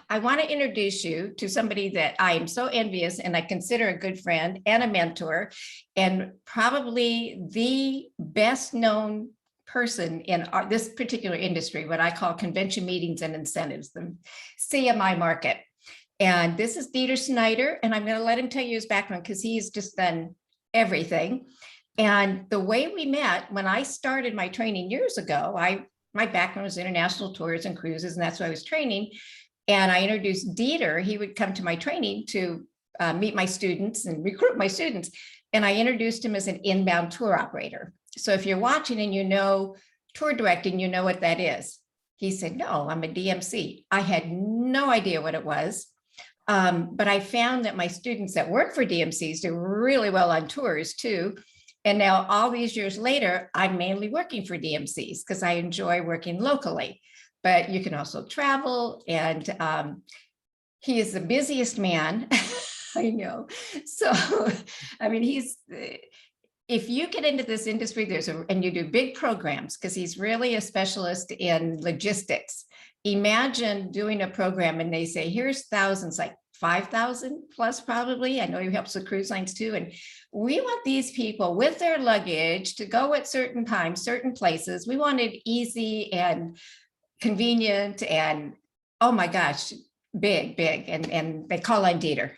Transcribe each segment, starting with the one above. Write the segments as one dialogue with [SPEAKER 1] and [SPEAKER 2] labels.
[SPEAKER 1] I want to introduce you to somebody that I am so envious and I consider a good friend and a mentor, and probably the best known person in this particular industry, what I call convention meetings and incentives, the CMI market. And this is Dieter Schneider, and I'm going to let him tell you his background because he's just done everything. And the way we met when I started my training years ago, my background was international tours and cruises, and that's why I was training. And I introduced Dieter. He would come to my training to meet my students and recruit my students. And I introduced him as an inbound tour operator. So if you're watching and you know tour directing, you know what that is. He said, no, I'm a DMC. I had no idea what it was. But I found that my students that work for DMCs do really well on tours too. And now all these years later, I'm mainly working for DMCs because I enjoy working locally. But you can also travel, and he is the busiest man I know. So, I mean, if you get into this industry, and you do big programs, because he's really a specialist in logistics. Imagine doing a program and they say, here's thousands, like 5,000 plus probably. I know he helps with cruise lines too. And we want these people with their luggage to go at certain times, certain places. We want it easy and convenient and, oh my gosh, big, and they call on Dieter.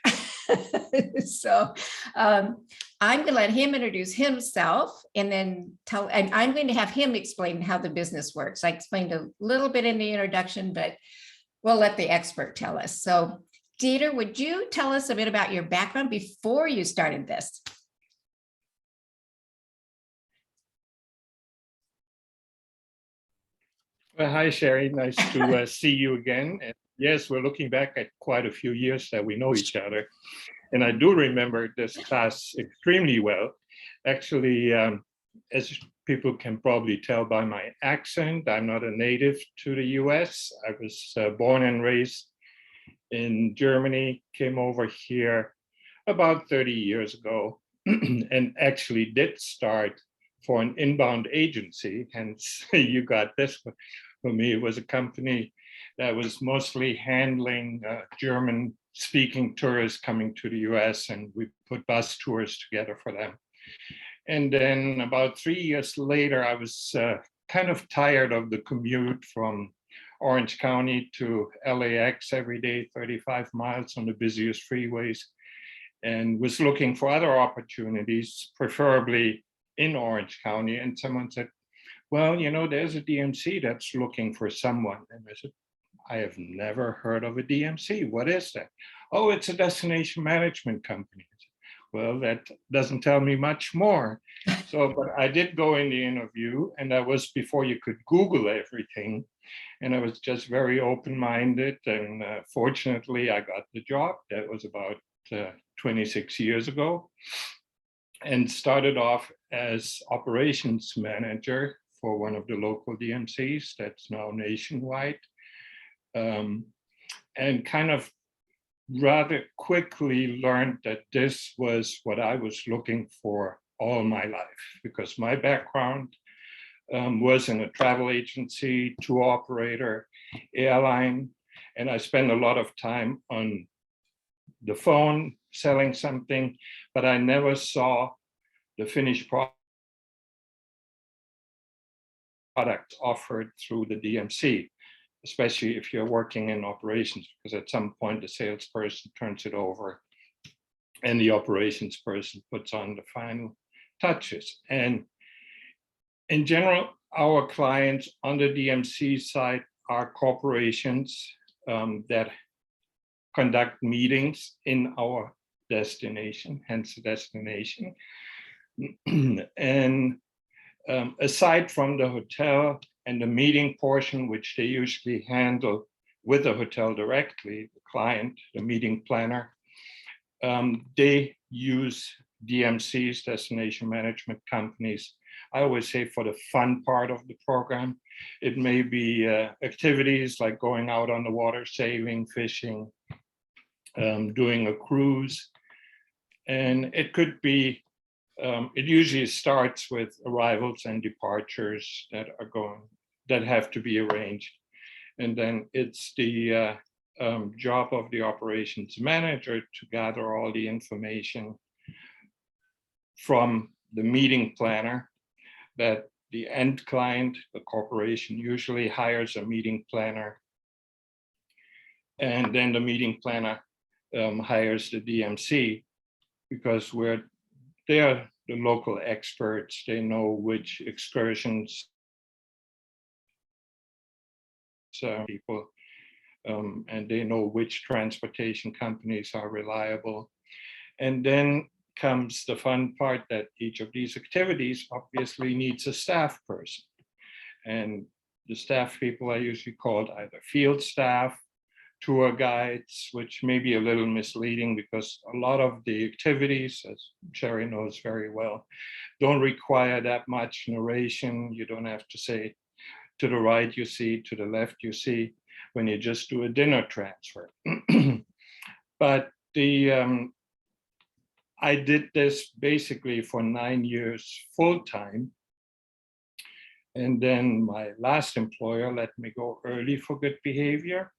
[SPEAKER 1] So I'm going to let him introduce himself and then and I'm going to have him explain how the business works. I explained a little bit in the introduction, but we'll let the expert tell us. So Dieter, would you tell us a bit about your background before you started this?
[SPEAKER 2] Well, hi, Cherie. Nice to see you again. And yes, we're looking back at quite a few years that we know each other. And I do remember this class extremely well. Actually, as people can probably tell by my accent, I'm not a native to the US. I was born and raised in Germany, came over here about 30 years ago, and actually did start for an inbound agency. Hence, you got this. For me, it was a company that was mostly handling German-speaking tourists coming to the US, and we put bus tours together for them. And then about 3 years later, I was kind of tired of the commute from Orange County to LAX every day, 35 miles on the busiest freeways, and was looking for other opportunities, preferably in Orange County. And someone said, well, you know, there's a DMC that's looking for someone. And I said, I have never heard of a DMC. What is that? Oh, it's a destination management company. Well, that doesn't tell me much more. So, but I did go in the interview, and that was before you could Google everything. And I was just very open-minded. And fortunately, I got the job. That was about 26 years ago, and started off as operations manager for one of the local DMCs that's now nationwide, and kind of rather quickly learned that this was what I was looking for all my life, because my background was in a travel agency, tour operator, airline, and I spent a lot of time on the phone selling something, but I never saw the finished product offered through the DMC, especially if you're working in operations, because at some point the salesperson turns it over and the operations person puts on the final touches. And in general, our clients on the DMC side are corporations that conduct meetings in our destination, hence the destination. And aside from the hotel and the meeting portion, which they usually handle with the hotel directly, the client, the meeting planner, they use DMCs, destination management companies. I always say for the fun part of the program. It may be activities like going out on the water, sailing, fishing, doing a cruise. And it could be, it usually starts with arrivals and departures that have to be arranged. And then it's the job of the operations manager to gather all the information from the meeting planner that the end client, the corporation, usually hires a meeting planner. And then the meeting planner hires the DMC because they're the local experts. They know which excursions people, and they know which transportation companies are reliable. And then comes the fun part that each of these activities obviously needs a staff person. And the staff people are usually called either field staff, tour guides, which may be a little misleading because a lot of the activities, as Cherie knows very well, don't require that much narration. You don't have to say, to the right you see, to the left you see, when you just do a dinner transfer. But I did this basically for 9 years full-time. And then my last employer let me go early for good behavior.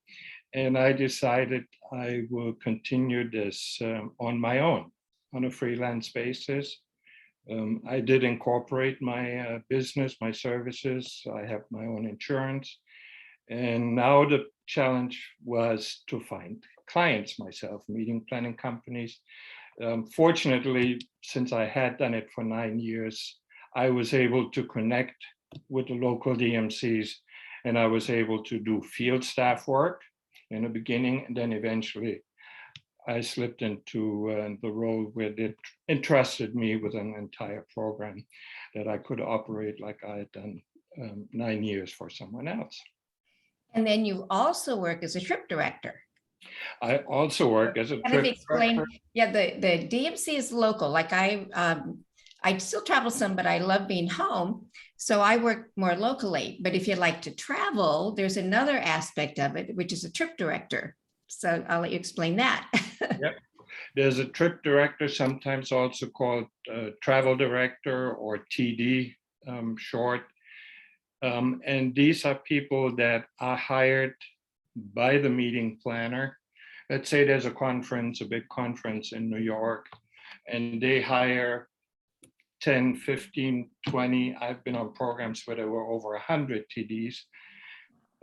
[SPEAKER 2] And I decided I will continue this on my own, on a freelance basis. I did incorporate my business, my services. I have my own insurance. And now the challenge was to find clients myself, meeting planning companies. Fortunately, since I had done it for 9 years, I was able to connect with the local DMCs, and I was able to do field staff work in the beginning, and then eventually I slipped into the role where they entrusted me with an entire program that I could operate like I had done 9 years for someone else.
[SPEAKER 1] And then you also work as a trip director.
[SPEAKER 2] I also work as a
[SPEAKER 1] Kind of
[SPEAKER 2] trip
[SPEAKER 1] explain,
[SPEAKER 2] director.
[SPEAKER 1] yeah, the DMC is local. Like I still travel some, but I love being home. So I work more locally. But if you like to travel, there's another aspect of it, which is a trip director. So I'll let you explain that.
[SPEAKER 2] Yep. There's a trip director, sometimes also called travel director or TD short. And these are people that are hired by the meeting planner. Let's say there's a conference, a big conference in New York, and they hire 10, 15, 20. I've been on programs where there were over 100 TDs.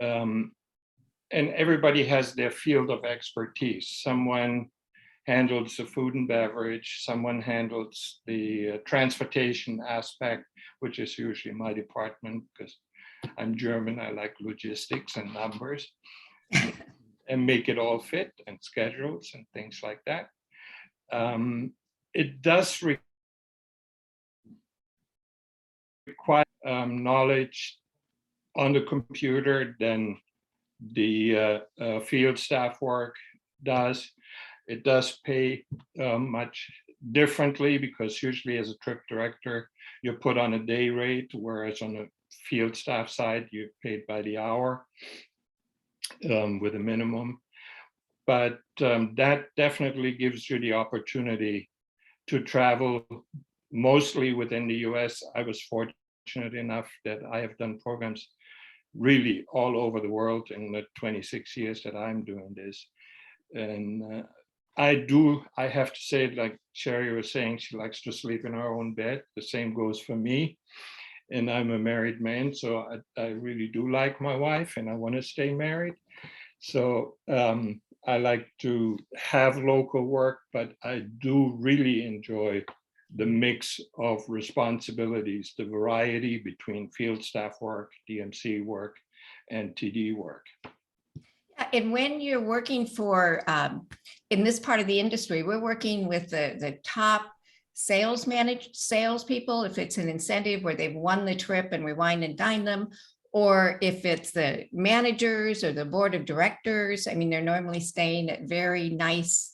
[SPEAKER 2] And everybody has their field of expertise. Someone handles the food and beverage, someone handles the transportation aspect, which is usually my department because I'm German, I like logistics and numbers and make it all fit and schedules and things like that. It does require knowledge on the computer than the field staff work does. It does pay much differently because usually as a trip director, you're put on a day rate, whereas on the field staff side, you're paid by the hour with a minimum. But that definitely gives you the opportunity to travel mostly within the US. I was fortunate enough that I have done programs really all over the world in the 26 years that I'm doing this. And I have to say, like Cherie was saying, she likes to sleep in her own bed. The same goes for me. And I'm a married man, so I really do like my wife and I want to stay married. So I like to have local work, but I do really enjoy the mix of responsibilities, the variety between field staff work, DMC work, and TD work.
[SPEAKER 1] And when you're working for, in this part of the industry, we're working with the top salespeople, if it's an incentive where they've won the trip and we wine and dine them, or if it's the managers or the board of directors. I mean, they're normally staying at very nice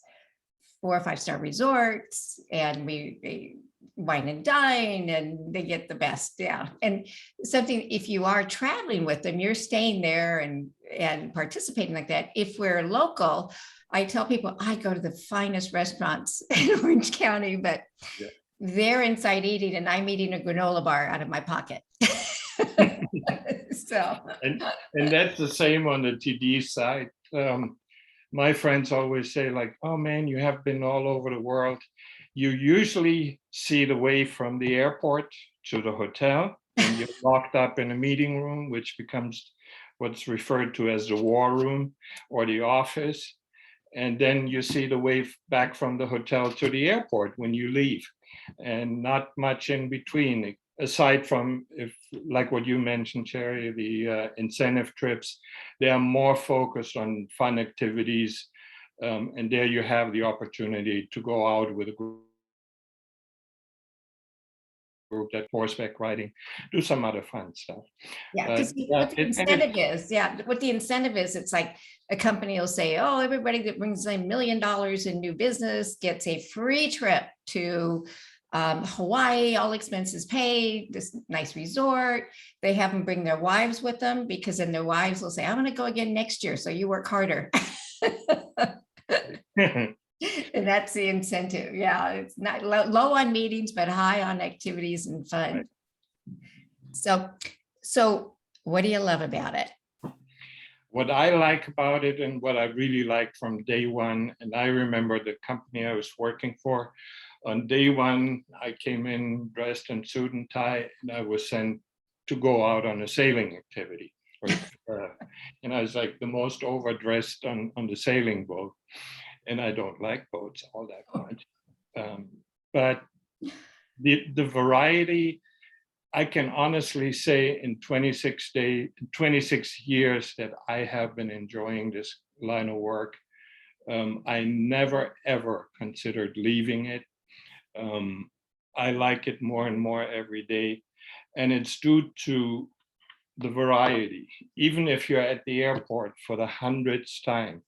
[SPEAKER 1] 4 or 5 star resorts, and we wine and dine and they get the best. Yeah. And something, if you are traveling with them, you're staying there and participating like that. If we're local, I tell people I go to the finest restaurants in Orange County, but yeah, they're inside eating and I'm eating a granola bar out of my pocket. So
[SPEAKER 2] and that's the same on the TD side. my friends always say like, oh man, you have been all over the world. You usually see the way from the airport to the hotel, and you're locked up in a meeting room, which becomes what's referred to as the war room or the office. And then you see the way back from the hotel to the airport when you leave, and not much in between, aside from, if like what you mentioned, Cherie, the incentive trips. They are more focused on fun activities, and there you have the opportunity to go out with a group that horseback riding, do some other fun stuff.
[SPEAKER 1] Yeah, because what the incentive is, yeah, what the incentive is, it's like a company will say, oh, everybody that brings in $1 million in new business gets a free trip to Hawaii, all expenses paid, this nice resort. They have them bring their wives with them, because then their wives will say, I'm going to go again next year, so you work harder. And that's the incentive. Yeah, it's not low on meetings, but high on activities and fun. Right. So what do you love about it?
[SPEAKER 2] What I like about it, and what I really liked from day one, and I remember the company I was working for, on day one, I came in dressed in suit and tie, and I was sent to go out on a sailing activity. And I was like the most overdressed on the sailing boat. And I don't like boats all that much. But the variety, I can honestly say in 26 years that I have been enjoying this line of work. I never, ever considered leaving it. I like it more and more every day. And it's due to the variety. Even if you're at the airport for the 100th time,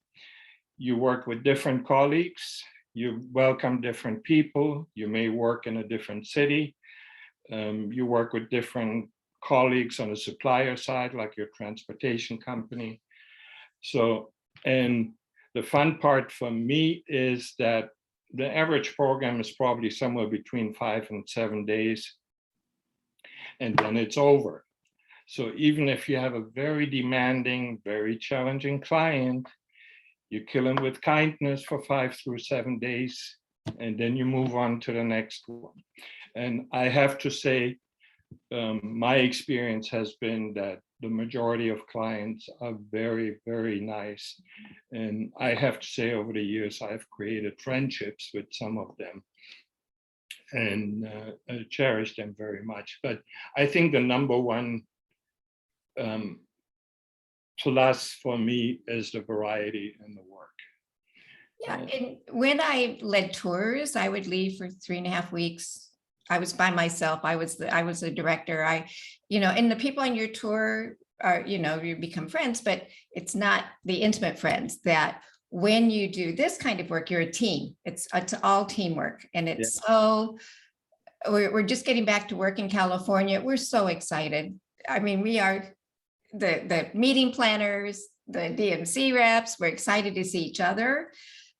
[SPEAKER 2] you work with different colleagues, you welcome different people, you may work in a different city, you work with different colleagues on the supplier side, like your transportation company. So, and the fun part for me is that the average program is probably somewhere between 5 and 7 days, and then it's over. So even if you have a very demanding, very challenging client, you kill him with kindness for 5 through 7 days, and then you move on to the next one. And I have to say, my experience has been that the majority of clients are very, very nice. And I have to say, over the years, I've created friendships with some of them and cherish them very much. But I think the number one plus for me is the variety in the work.
[SPEAKER 1] Yeah, and when I led tours, I would leave for 3.5 weeks. I was by myself. I was the director. And the people on your tour are, you become friends, but it's not the intimate friends that when you do this kind of work, you're a team. It's all teamwork. And it's we're just getting back to work in California. We're so excited. I mean, we are the meeting planners, the DMC reps. We're excited to see each other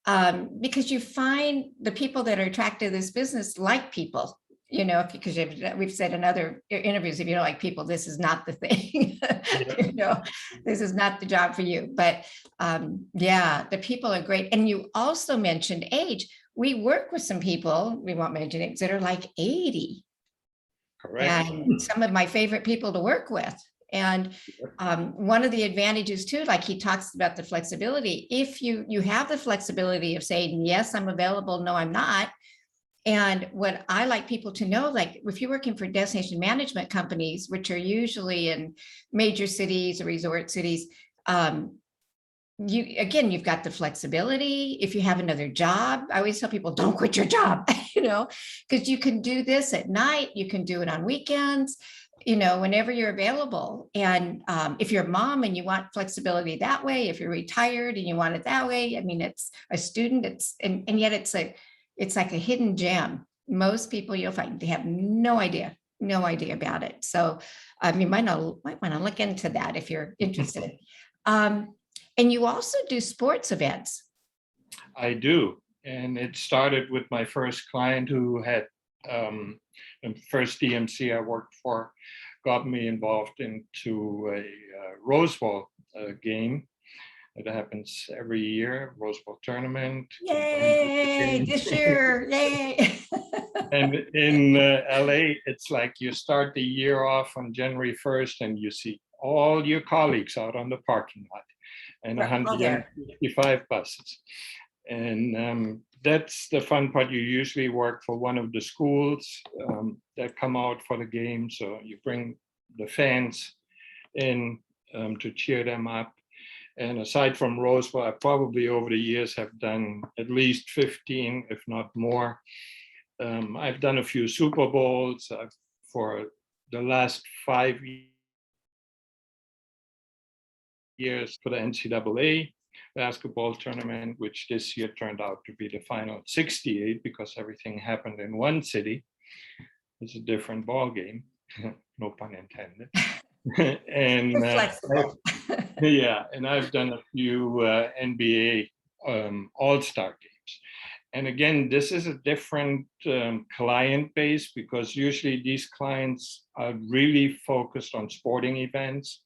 [SPEAKER 1] because you find the people that are attracted to this business like people. Because we've said in other interviews, if you don't like people, this is not the thing. This is not the job for you. But the people are great. And you also mentioned age. We work with some people, we won't mention names, that are like 80.
[SPEAKER 2] Correct.
[SPEAKER 1] And some of my favorite people to work with. And one of the advantages too, like he talks about the flexibility, if you have the flexibility of saying, yes, I'm available, no, I'm not. And what I like people to know, like if you're working for destination management companies, which are usually in major cities or resort cities, you've got the flexibility. If you have another job, I always tell people, don't quit your job, because you can do this at night, you can do it on weekends, whenever you're available. And if you're a mom and you want flexibility that way, if you're retired and you want it that way, I mean, it's a student, and yet it's like a hidden gem. Most people you'll find, they have no idea about it. So you might want to look into that if you're interested. And you also do sports events.
[SPEAKER 2] I do. And it started with my first client who had the first DMC I worked for, got me involved into a Rose Bowl game. It happens every year, Rose Bowl tournament.
[SPEAKER 1] Yay, this year, yay.
[SPEAKER 2] And in LA, it's like you start the year off on January 1st and you see all your colleagues out on the parking lot and
[SPEAKER 1] We're all there.
[SPEAKER 2] 155 buses. And that's the fun part. You usually work for one of the schools that come out for the game. So you bring the fans in to cheer them up. And aside from Roseville, I probably over the years have done at least 15, if not more. I've done a few Super Bowls for the last 5 years for the NCAA basketball tournament, which this year turned out to be the final 68 because everything happened in one city. It's a different ball game, no pun intended. And yeah, and I've done a few NBA All-Star games. And again, this is a different client base because usually these clients are really focused on sporting events.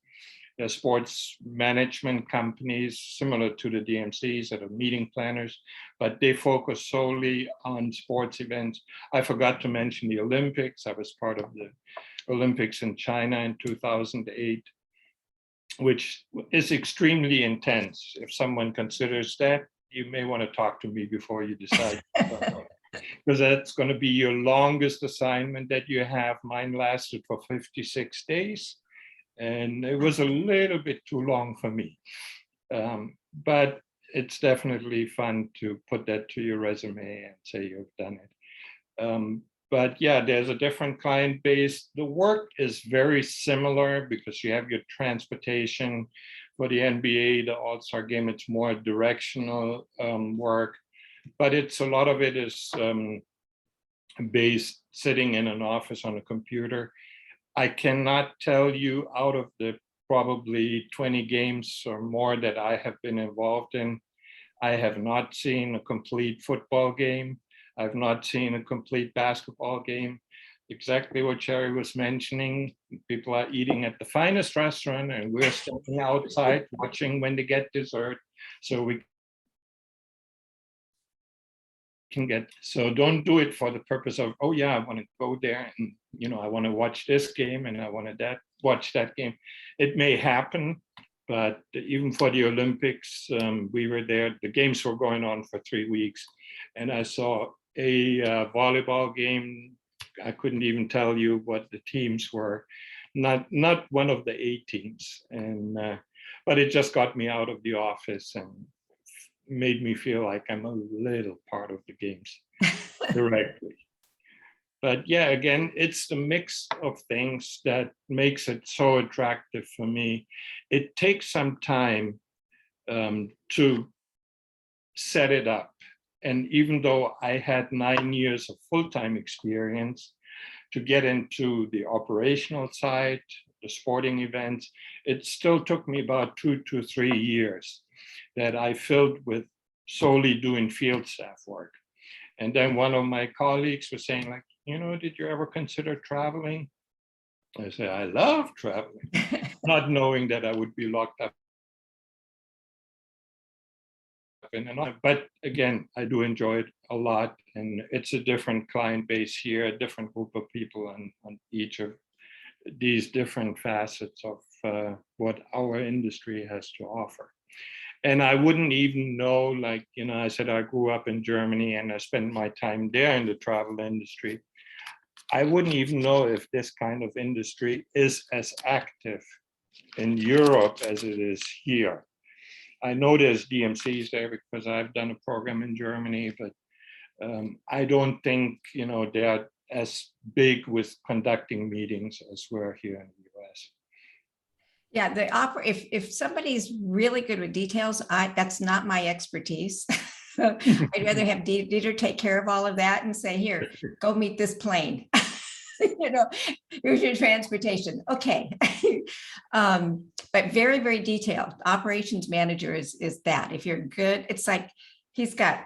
[SPEAKER 2] They're sports management companies similar to the DMCs that are meeting planners, but they focus solely on sports events. I forgot to mention the Olympics. I was part of the Olympics in China in 2008, which is extremely intense. If someone considers that, you may want to talk to me before you decide. Because that's going to be your longest assignment that you have. Mine lasted for 56 days. And it was a little bit too long for me. But it's definitely fun to put that to your resume and say you've done it. But yeah, there's a different client base. The work is very similar because you have your transportation. For the NBA, the All-Star game, it's more directional work. But it's a lot of it is based sitting in an office on a computer. I cannot tell you out of the probably 20 games or more that I have been involved in, I have not seen a complete football game. I've not seen a complete basketball game. Exactly what Cherie was mentioning. People are eating at the finest restaurant and we're standing outside watching when they get dessert. So we can get, so don't do it for the purpose of, oh yeah, I want to go there and, you know, I want to watch this game and I want to watch that game. It may happen, but even for the Olympics, we were there, the games were going on for 3 weeks and I saw a volleyball game. I couldn't even tell you what the teams were, not one of the 8 teams. And, but it just got me out of the office and made me feel like I'm a little part of the games directly. But yeah, again, it's the mix of things that makes it so attractive for me. It takes some time to set it up. And even though I had 9 years of full-time experience to get into the operational side, the sporting events, it still took me about 2 to 3 years that I filled with solely doing field staff work. And then one of my colleagues was saying like, you know, did you ever consider traveling? I said, I love traveling, not knowing that I would be locked up in an office. But again, I do enjoy it a lot. And it's a different client base here, a different group of people on each of these different facets of what our industry has to offer. And I wouldn't even know, like, you know, I said I grew up in Germany and I spent my time there in the travel industry. I wouldn't even know if this kind of industry is as active in Europe as it is here. I know there's DMCs there because I've done a program in Germany, but I don't think, you know, they're as big with conducting meetings as we're here in the US.
[SPEAKER 1] Yeah, if somebody's really good with details, that's not my expertise. I'd rather have Dieter take care of all of that and say, here, go meet this plane. You know, here's your transportation. Okay. But very, very detailed. Operations manager is that. If you're good, it's like he's got,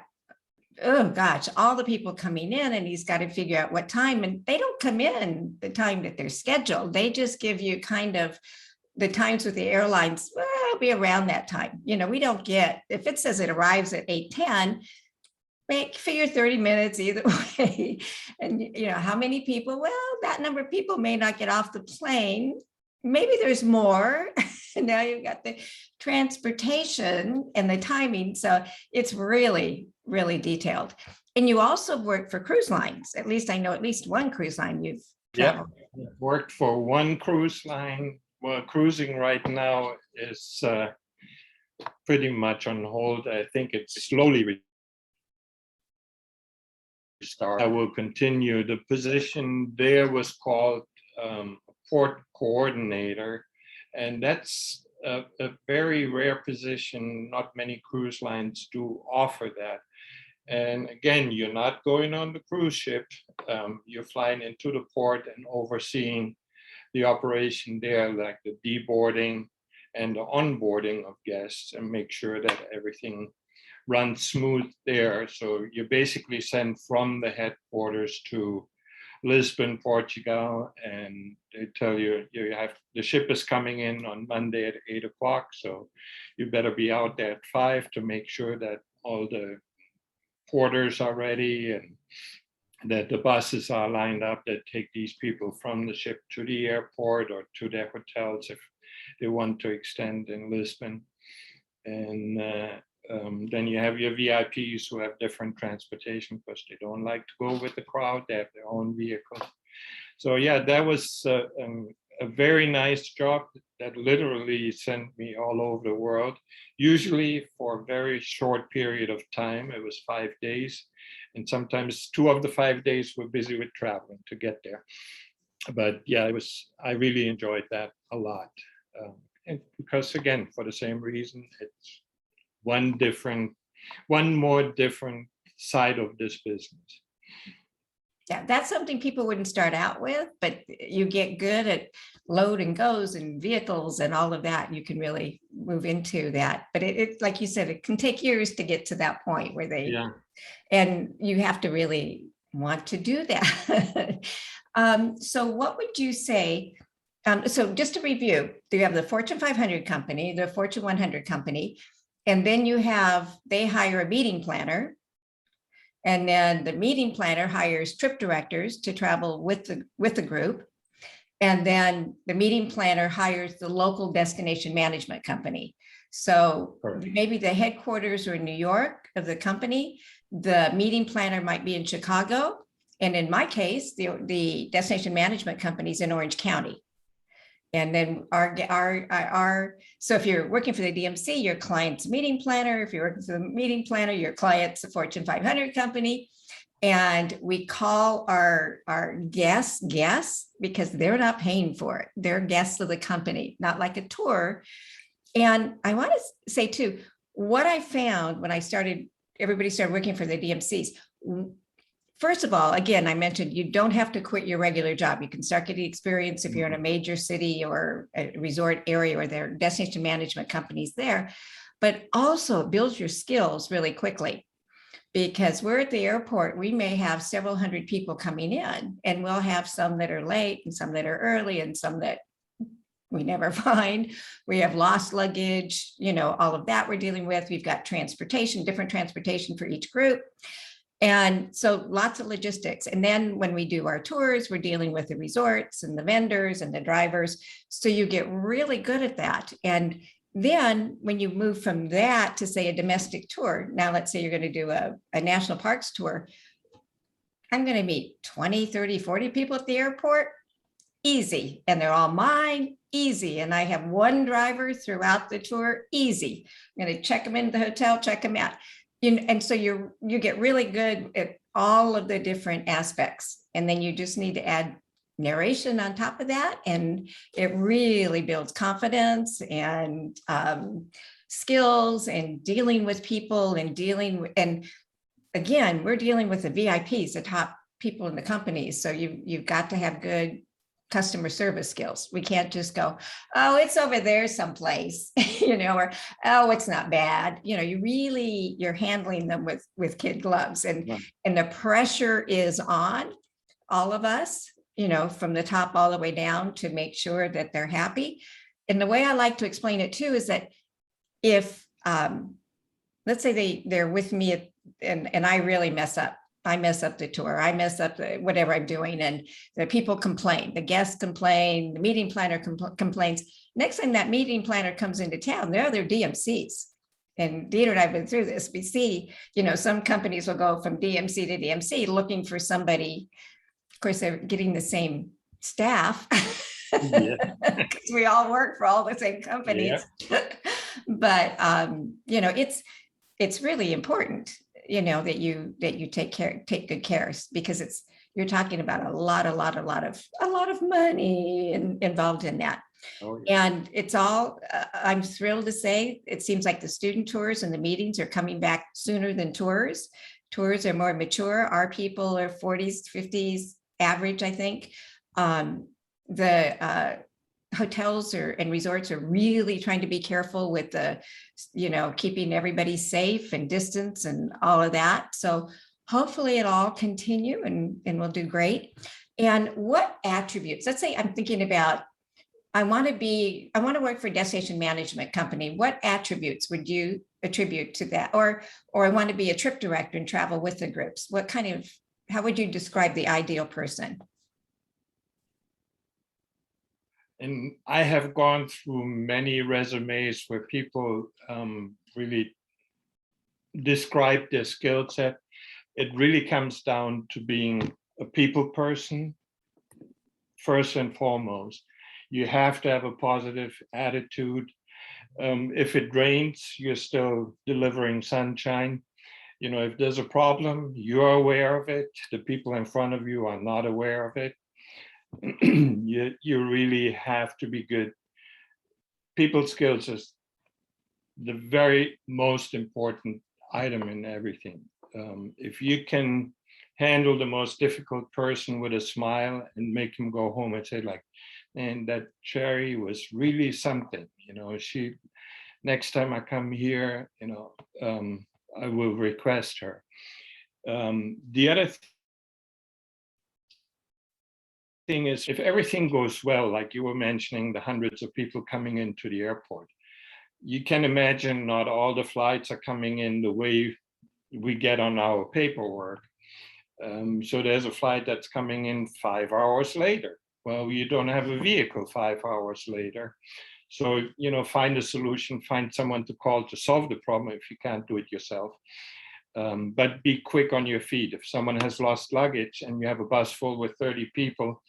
[SPEAKER 1] oh gosh, all the people coming in and he's got to figure out what time, and they don't come in the time that they're scheduled. They just give you kind of the times with the airlines. it'll be around that time. We don't get, if it says it arrives at 8:10, figure 30 minutes either way. And how many people? Well, that number of people may not get off the plane. Maybe there's more. Now you've got the transportation and the timing. So it's really, really detailed. And you also work for cruise lines. At least I know at least one cruise line you've traveled.
[SPEAKER 2] Yeah, worked for one cruise line. Well, cruising right now is pretty much on hold. I think it's slowly restart. I will continue. The position there was called port coordinator, and that's a very rare position. Not many cruise lines do offer that. And again, you're not going on the cruise ship. You're flying into the port and overseeing the operation there, like the deboarding and the onboarding of guests, and make sure that everything runs smooth there. So you're basically sent from the headquarters to Lisbon, Portugal, and they tell you the ship is coming in on Monday at 8 o'clock. So you better be out there at 5 to make sure that all the porters are ready and that the buses are lined up that take these people from the ship to the airport or to their hotels if they want to extend in Lisbon. And then you have your VIPs who have different transportation because they don't like to go with the crowd. They have their own vehicle. So yeah, that was a very nice job that literally sent me all over the world, usually for a very short period of time. It was 5 days. And sometimes 2 of the 5 days were busy with traveling to get there. But yeah, I really enjoyed that a lot. And because again, for the same reason, it's one more different side of this business.
[SPEAKER 1] Yeah, that's something people wouldn't start out with, but you get good at load and goes and vehicles and all of that. You can really move into that. But it like you said, it can take years to get to that point where and you have to really want to do that. So what would you say? So just to review, you have the Fortune 500 company, the Fortune 100 company, and then they hire a meeting planner. And then the meeting planner hires trip directors to travel with the group. And then the meeting planner hires the local destination management company. So maybe the headquarters are in New York of the company. The meeting planner might be in Chicago. And in my case, the destination management company is in Orange County. And then so if you're working for the DMC, your client's meeting planner. If you're working for the meeting planner, your client's a Fortune 500 company. And we call our guests because they're not paying for it. They're guests of the company, not like a tour. And I want to say too, what I found when everybody started working for the DMCs, first of all, again, I mentioned you don't have to quit your regular job. You can start getting experience if you're in a major city or a resort area where there are destination management companies there, but also it builds your skills really quickly. Because we're at the airport, we may have several hundred people coming in, and we'll have some that are late and some that are early and some that we never find. We have lost luggage, all of that we're dealing with. We've got transportation, different transportation for each group. And so lots of logistics. And then when we do our tours, we're dealing with the resorts and the vendors and the drivers. So you get really good at that. And then when you move from that to say a domestic tour, now let's say you're going to do a national parks tour, I'm going to meet 20, 30, 40 people at the airport, easy. And they're all mine, easy. And I have one driver throughout the tour, easy. I'm going to check them into the hotel, check them out. And so you get really good at all of the different aspects. And then you just need to add narration on top of that. And it really builds confidence and skills and dealing with people and again, we're dealing with the VIPs, the top people in the company. So you've got to have good customer service skills. We can't just go, oh, it's over there someplace, or, oh, it's not bad. You're handling them with kid gloves and the pressure is on all of us, from the top all the way down to make sure that they're happy. And the way I like to explain it too, is that if, let's say they're with me and I really mess up. I mess up the tour. I mess up whatever I'm doing, and the people complain. The guests complain. The meeting planner complains. Next time that meeting planner comes into town, they're other DMCs. And Dieter and I've been through this. We see, some companies will go from DMC to DMC looking for somebody. Of course, they're getting the same staff.
[SPEAKER 2] Yeah.
[SPEAKER 1] Because we all work for all the same companies. Yeah. But it's really important, that you take good care, because you're talking about a lot of money involved in that. Oh, yeah. And it's all, I'm thrilled to say, it seems like the student tours and the meetings are coming back sooner than tours. Tours are more mature. Our people are 40s, 50s average, I think. The hotels and resorts are really trying to be careful with keeping everybody safe and distance and all of that. So hopefully it'll all continue and we'll do great. And what attributes, let's say I'm thinking about, I want to work for a destination management company. What attributes would you attribute to that? Or I want to be a trip director and travel with the groups. How would you describe the ideal person?
[SPEAKER 2] And I have gone through many resumes where people really describe their skill set. It really comes down to being a people person, first and foremost. You have to have a positive attitude. If it rains, you're still delivering sunshine. If there's a problem, you're aware of it. The people in front of you are not aware of it. You really have to be good. People skills is the very most important item in everything. If you can handle the most difficult person with a smile and make him go home and say like, and that Cherie was really something, she, next time I come here, I will request her. The other thing is, if everything goes well, like you were mentioning, the hundreds of people coming into the airport, you can imagine not all the flights are coming in the way we get on our paperwork. So there's a flight that's coming in 5 hours later. Well, you don't have a vehicle 5 hours later. So, find a solution, find someone to call to solve the problem if you can't do it yourself. But be quick on your feet. If someone has lost luggage and you have a bus full with 30 people,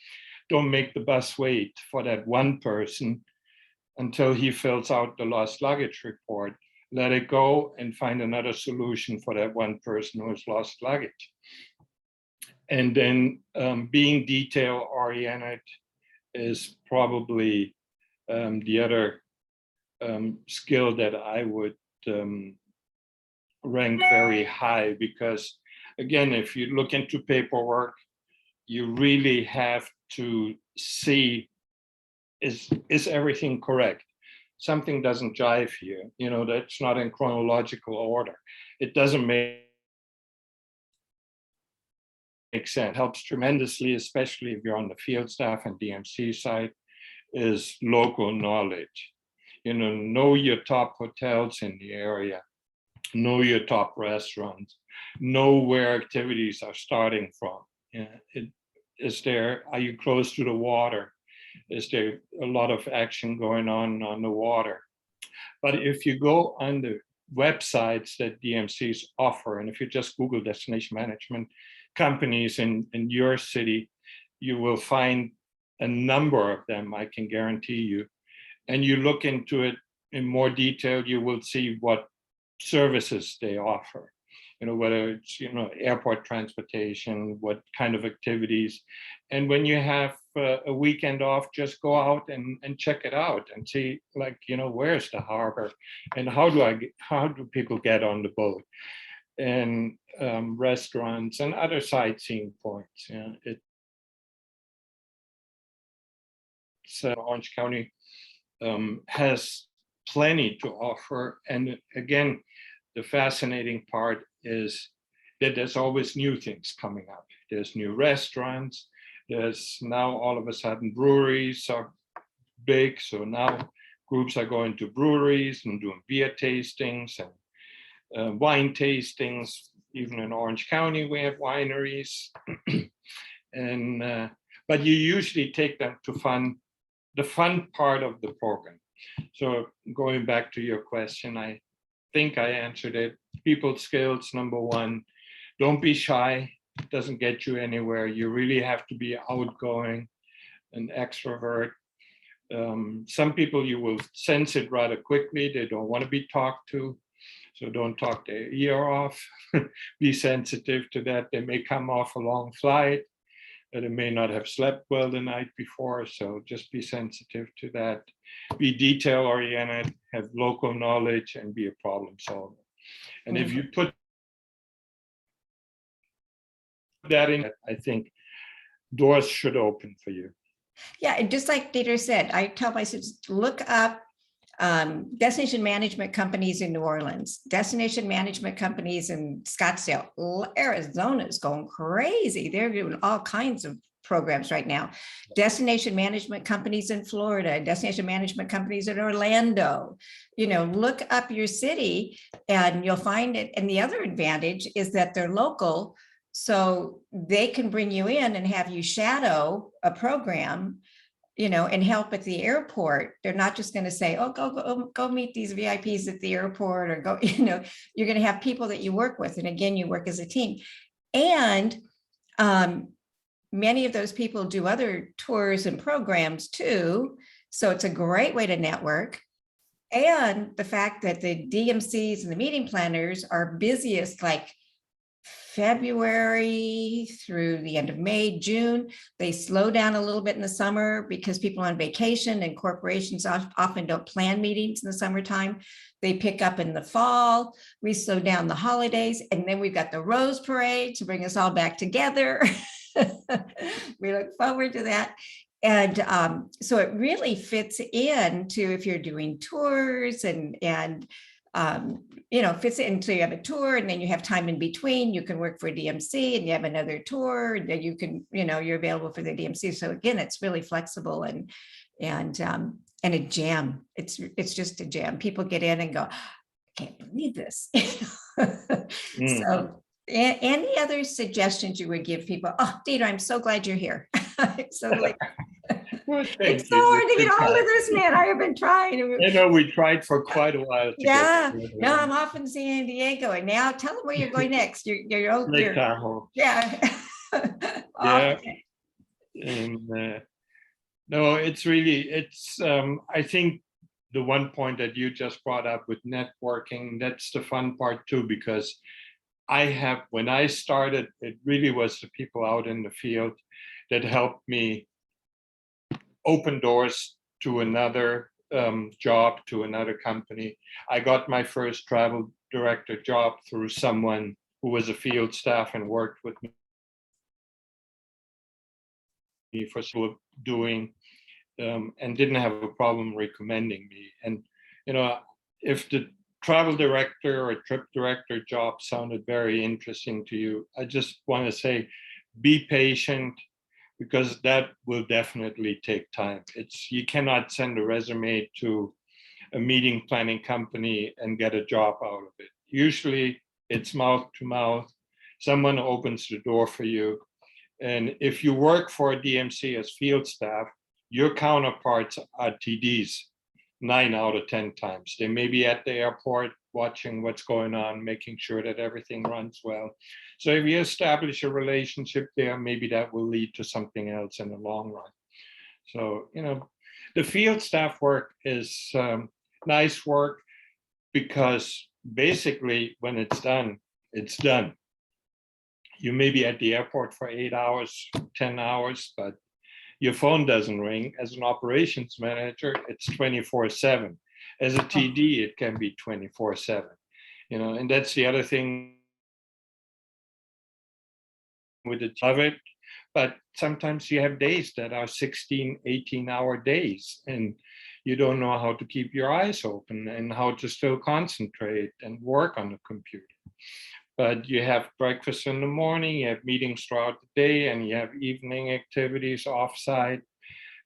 [SPEAKER 2] don't make the bus wait for that one person until he fills out the lost luggage report. Let it go and find another solution for that one person who has lost luggage. And then being detail oriented is probably the other skill that I would rank very high, because again, if you look into paperwork, you really have to see, is everything correct? Something doesn't jive here, that's not in chronological order. It doesn't make sense. Helps tremendously, especially if you're on the field staff and DMC side, is local knowledge. Know your top hotels in the area, know your top restaurants, know where activities are starting from. Are you close to the water? Is there a lot of action going on the water? But if you go on the websites that DMCs offer, and if you just Google destination management companies in your city, you will find a number of them, I can guarantee you. And you look into it in more detail, you will see what services they offer. Whether it's, airport transportation, what kind of activities. And when you have a weekend off, just go out and check it out and see, like, where's the harbor and how do people get on the boat, and restaurants and other sightseeing points. Orange County has plenty to offer. And again, the fascinating part is that there's always new things coming up. There's new restaurants. There's now all of a sudden breweries are big. So now groups are going to breweries and doing beer tastings and wine tastings. Even in Orange County, we have wineries. And but you usually take them to the fun part of the program. So going back to your question, I think I answered it. People skills, number one. Don't be shy. It doesn't get you anywhere. You really have to be outgoing, an extrovert. Some people, you will sense it rather quickly. They don't want to be talked to. So don't talk their ear off. Be sensitive to that. They may come off a long flight. They may not have slept well the night before. So just be sensitive to that. Be detail oriented, have local knowledge, and be a problem solver. And if you put that in, I think doors should open for you.
[SPEAKER 1] Yeah, and just like Dieter said, I tell my students, look up destination management companies in New Orleans, destination management companies in Scottsdale. Arizona is going crazy. They're doing all kinds of programs right now. Destination management companies in Florida, destination management companies in Orlando. You know, look up your city and you'll find it. And the other advantage is that they're local, so they can bring you in and have you shadow a program, you know, and help at the airport. They're not just going to say, oh, go meet these VIPs at the airport, or go, you know, you're going to have people that you work with. And again, you work as a team. And many of those people do other tours and programs too. So it's a great way to network. And the fact that the DMCs and the meeting planners are busiest like February through the end of May, June. They slow down a little bit in the summer because people are on vacation and corporations often don't plan meetings in the summertime. They pick up in the fall. We slow down the holidays, and then we've got the Rose Parade to bring us all back together. We look forward to that. And so it really fits into if you're doing tours and you know, fits into, you have a tour and then you have time in between, you can work for a DMC and you have another tour that you can, you know, you're available for the DMC. So again, it's really flexible and a jam. It's just a jam. People get in and go, I can't believe this. So any other suggestions you would give people? Oh, Dieter, I'm so glad you're here. So like,
[SPEAKER 2] well,
[SPEAKER 1] it's so hard to get a hold of this man. I have been trying.
[SPEAKER 2] You know, we tried for quite a while.
[SPEAKER 1] Yeah. No, I'm off in San Diego, and now tell them where you're going next. You're
[SPEAKER 2] Lake Tahoe.
[SPEAKER 1] Yeah.
[SPEAKER 2] Yeah. And no, it's really, I think the one point that you just brought up with networking, that's the fun part too, because when I started, it really was the people out in the field that helped me open doors to another job, to another company. I got my first travel director job through someone who was a field staff and worked with me for doing and didn't have a problem recommending me. And, you know, if the travel director or trip director job sounded very interesting to you, I just want to say, be patient, because that will definitely take time. You cannot send a resume to a meeting planning company and get a job out of it. Usually it's mouth to mouth. Someone opens the door for you. And if you work for a DMC as field staff, your counterparts are TDs 9 out of 10 times. They may be at the airport watching what's going on, making sure that everything runs well. So if you establish a relationship there, maybe that will lead to something else in the long run. So, you know, the field staff work is nice work, because basically when it's done, it's done. You may be at the airport for 8 hours, 10 hours, but your phone doesn't ring. As an operations manager, it's 24/7. As a TD, it can be 24/7. You know, and that's the other thing with the of it. But sometimes you have days that are 16, 18-hour days, and you don't know how to keep your eyes open and how to still concentrate and work on the computer. But you have breakfast in the morning, you have meetings throughout the day, and you have evening activities offsite.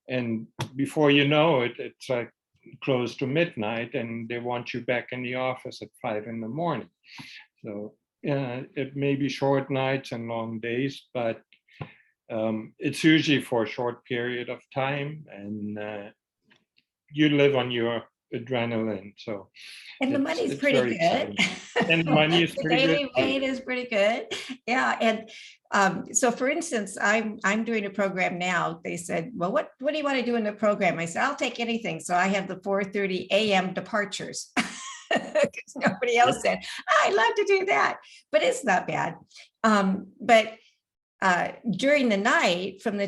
[SPEAKER 2] And before you know it, it's like close to midnight, and they want you back in the office at 5 in the morning. So it may be short nights and long days, but it's usually for a short period of time, and you live on your adrenaline. So
[SPEAKER 1] And the money's
[SPEAKER 2] it's
[SPEAKER 1] pretty
[SPEAKER 2] very
[SPEAKER 1] good.
[SPEAKER 2] exciting. And the money is
[SPEAKER 1] The
[SPEAKER 2] pretty good.
[SPEAKER 1] daily rate is pretty good. Yeah. And so for instance, I'm doing a program now. They said, well, what do you want to do in the program? I said, I'll take anything. So I have the 4:30 a.m. departures. Because nobody else said, I'd love to do that, but it's not bad. But during the night, from the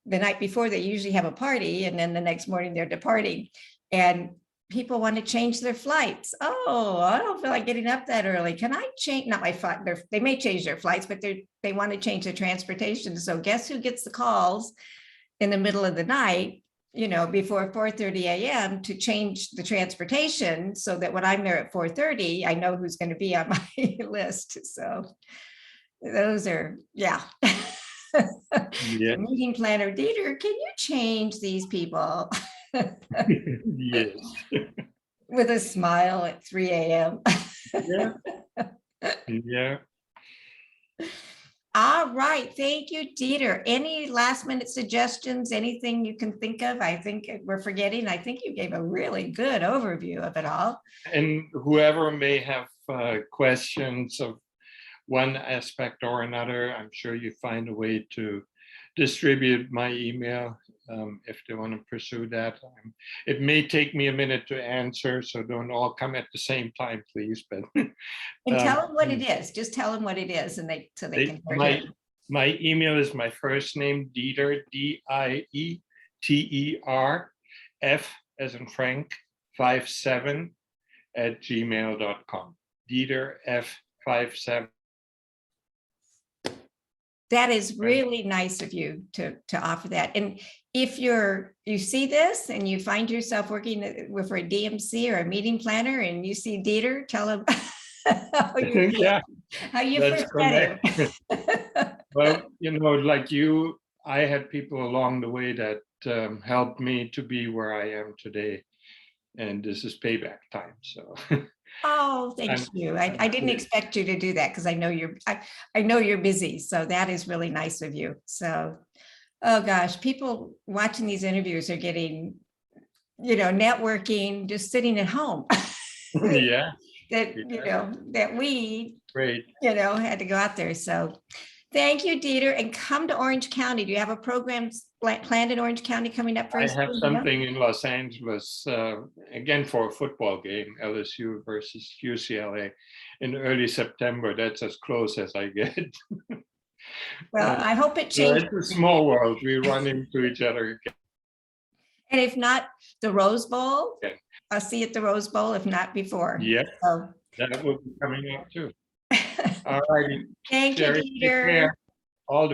[SPEAKER 1] night before, they usually have a party, and then the next morning they're departing, and people want to change their flights. Oh, I don't feel like getting up that early. Can I change? Not my flight. They may change their flights, but they want to change their transportation. So guess who gets the calls in the middle of the night, before 4:30 a.m. to change the transportation, so that when I'm there at 4:30, I know who's going to be on my list. So those are, yeah.
[SPEAKER 2] Yeah.
[SPEAKER 1] Meeting planner, Dieter, can you change these people?
[SPEAKER 2] Yes.
[SPEAKER 1] With a smile at 3 a.m.
[SPEAKER 2] Yeah. Yeah.
[SPEAKER 1] All right. Thank you, Dieter. Any last minute suggestions? Anything you can think of? I think we're forgetting. I think you gave a really good overview of it all.
[SPEAKER 2] And whoever may have questions of one aspect or another, I'm sure you find a way to distribute my email if they want to pursue that. It may take me a minute to answer, so don't all come at the same time, please. But
[SPEAKER 1] And tell them what it is. Just tell them what it is, and they can.
[SPEAKER 2] My email is my first name, Dieter, Dieter, F as in Frank, 57 @gmail.com. Dieter F57.
[SPEAKER 1] That is really nice of you to offer that. And if you see this and you find yourself working for a DMC or a meeting planner, and you see Dieter, tell him how you first met him.
[SPEAKER 2] Well, like you, I had people along the way that helped me to be where I am today, and this is payback time. So.
[SPEAKER 1] Oh, thank you. I didn't expect you to do that, because I know you're busy. So that is really nice of you. So, oh gosh, people watching these interviews are getting, networking, just sitting at home.
[SPEAKER 2] Yeah.
[SPEAKER 1] That we,
[SPEAKER 2] great.
[SPEAKER 1] Had to go out there. So thank you, Dieter, and come to Orange County. Do you have a program planned in Orange County coming up?
[SPEAKER 2] I have something in Los Angeles, again, for a football game, LSU versus UCLA in early September. That's as close as I get.
[SPEAKER 1] Well, I hope it changes.
[SPEAKER 2] It's a small world. We run into each other again.
[SPEAKER 1] And if not the Rose Bowl,
[SPEAKER 2] Okay.
[SPEAKER 1] I'll see you at the Rose Bowl, if not before.
[SPEAKER 2] Yeah,
[SPEAKER 1] so.
[SPEAKER 2] That will be coming up too. All righty.
[SPEAKER 1] Thank you,
[SPEAKER 2] Cherie,
[SPEAKER 1] Dieter.
[SPEAKER 2] all the